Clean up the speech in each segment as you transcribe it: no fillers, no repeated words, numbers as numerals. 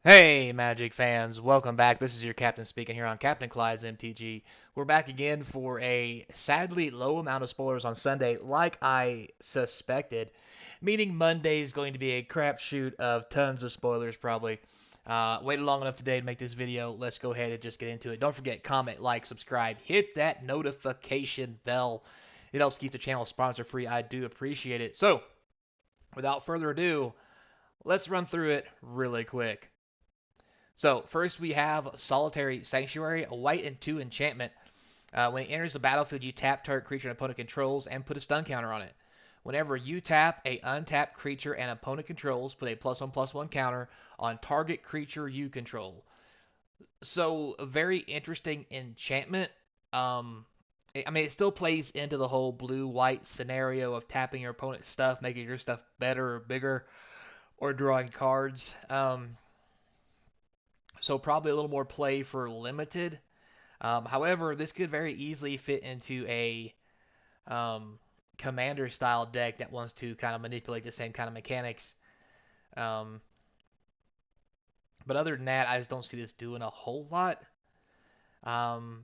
Hey, Magic fans, welcome back. This is your captain speaking here on Capnclydes MTG. We're back again for a sadly low amount of spoilers on Sunday, like I suspected, meaning Monday is going to be a crapshoot of tons of spoilers, probably. Waited long enough today to make this video. Let's go ahead and just get into it. Don't forget, comment, like, subscribe, hit that notification bell. It helps keep the channel sponsor free. I do appreciate it. So, without further ado, let's run through it really quick. So first we have Solitary Sanctuary, a white and 2 enchantment. When it enters the battlefield, you tap target creature an opponent controls and put a stun counter on it. Whenever you tap a untapped creature an opponent controls, put a +1/+1 counter on target creature you control. So a very interesting enchantment. It still plays into the whole blue-white scenario of tapping your opponent's stuff, making your stuff better or bigger, or drawing cards. So probably a little more play for limited. However, this could very easily fit into a um, commander style deck that wants to kind of manipulate the same kind of mechanics. Um, but other than that, I just don't see this doing a whole lot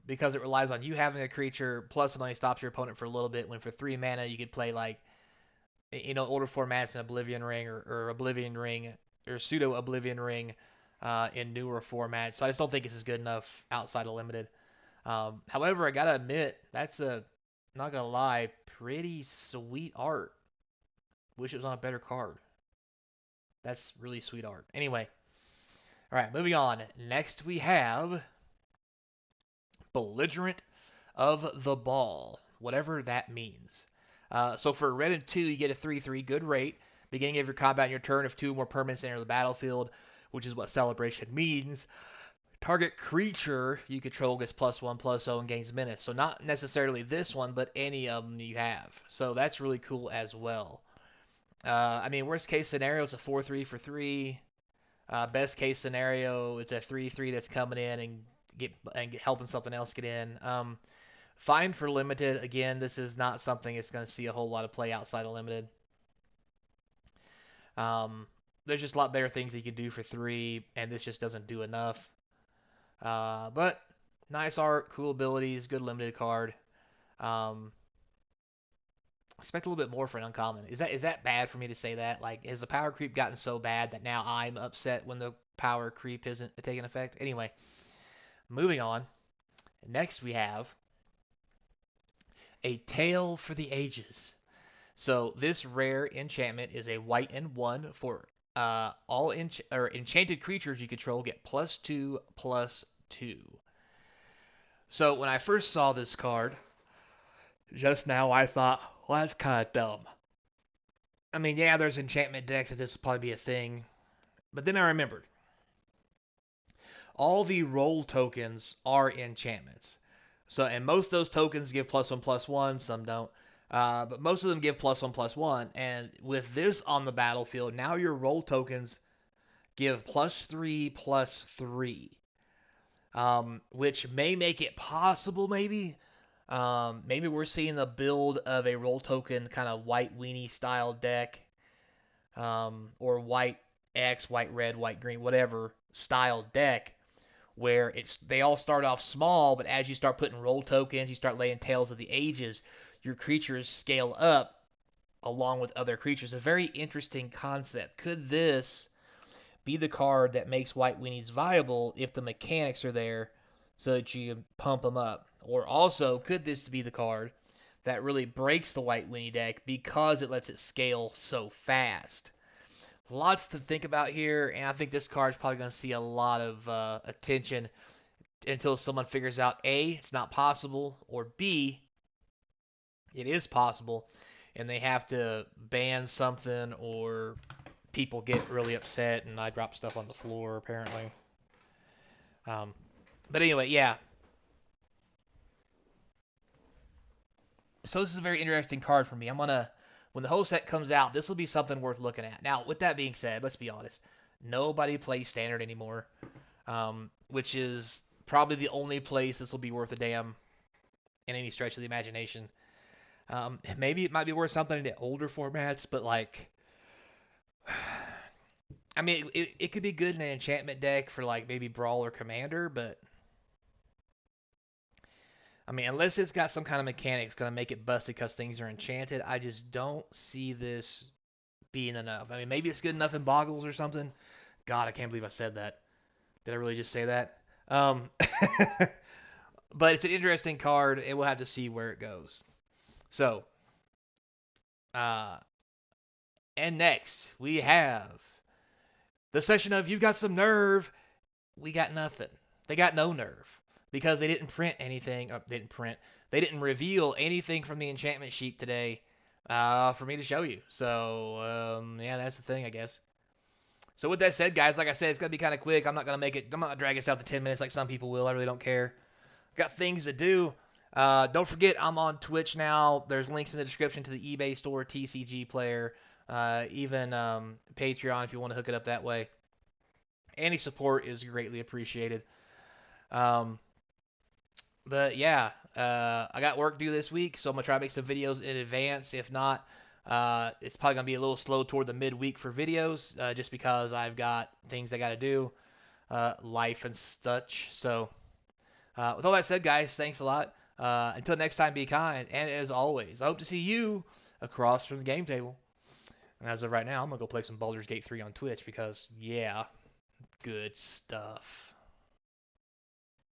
because it relies on you having a creature, plus it only stops your opponent for a little bit. When for 3 mana, you could play like, older formats in Oblivion Ring or Oblivion Ring or Pseudo Oblivion Ring in newer formats. So I just don't think this is good enough outside of limited. However, I gotta admit, that's not gonna lie, pretty sweet art. Wish it was on a better card. That's really sweet art. Anyway, all right, moving on. Next we have Belligerent of the Ball, whatever that means. So for red and 2, you get a 3/3, good rate. Beginning of your combat on your turn, if 2 more permanents enter the battlefield, which is what Celebration means. Target creature you control gets +1/+0 and gains minutes. So not necessarily this one, but any of them you have. So that's really cool as well. Worst case scenario, it's a 4/3 for 3. Best case scenario, it's a 3/3 that's coming in and helping something else get in. Fine for limited. Again, this is not something that's going to see a whole lot of play outside of limited. There's just a lot better things you can do for 3, and this just doesn't do enough. But nice art, cool abilities, good limited card. Um, expect a little bit more for an uncommon. Is that bad for me to say that? Like, has the power creep gotten so bad that now I'm upset when the power creep isn't taking effect? Anyway, moving on. Next we have A Tale for the Ages. So this rare enchantment is a white and 1 for all enchanted creatures you control get +2/+2. So when I first saw this card just now, I thought, well, that's kind of dumb. Yeah, there's enchantment decks that this will probably be a thing. But then I remembered all the role tokens are enchantments. So, and most of those tokens give +1/+1, some don't. But most of them give +1/+1. And with this on the battlefield, now your role tokens give +3/+3. Which may make it possible, maybe. Maybe we're seeing the build of a role token kind of white weenie style deck, or white X, white red, white green, whatever style deck, where they all start off small, but as you start putting role tokens, you start laying Tales of the Ages, your creatures scale up along with other creatures. A very interesting concept. Could this be the card that makes white weenies viable if the mechanics are there so that you can pump them up? Or also, could this be the card that really breaks the white weenie deck because it lets it scale so fast? Lots to think about here, and I think this card is probably going to see a lot of attention until someone figures out A, it's not possible, or B, it is possible, and they have to ban something, or people get really upset and I drop stuff on the floor, apparently. Um, but anyway, yeah. So this is a very interesting card for me. When the whole set comes out, this will be something worth looking at. Now, with that being said, let's be honest. Nobody plays standard anymore, which is probably the only place this will be worth a damn in any stretch of the imagination. Maybe it might be worth something in the older formats, but like, I mean, it could be good in an enchantment deck for like maybe Brawl or Commander, but I mean, unless it's got some kind of mechanics gonna make it busted because things are enchanted, I just don't see this being enough. I mean, maybe it's good enough in Boggles or something. God, I can't believe I said that. Did I really just say that? Um, but it's an interesting card, and we'll have to see where it goes. So, uh, and next we have the section of You've Got Some Nerve. We got nothing. They got no nerve because they didn't print anything. They didn't print. They didn't reveal anything from the enchantment sheet today for me to show you. So yeah, that's the thing, I guess. So with that said, guys, like I said, it's gonna be kind of quick. I'm not gonna make it. I'm not gonna drag us out to 10 minutes like some people will. I really don't care. Got things to do. Don't forget, I'm on Twitch now. There's links in the description to the eBay store, TCG Player, even Patreon if you want to hook it up that way. Any support is greatly appreciated. Um, but yeah, I got work to do this week, so I'm gonna try to make some videos in advance. If not, it's probably gonna be a little slow toward the midweek for videos, just because I've got things I gotta do, life and such. So, with all that said, guys, thanks a lot. Until next time, be kind, and as always, I hope to see you across from the game table. And as of right now, I'm gonna go play some Baldur's Gate 3 on Twitch because yeah, good stuff.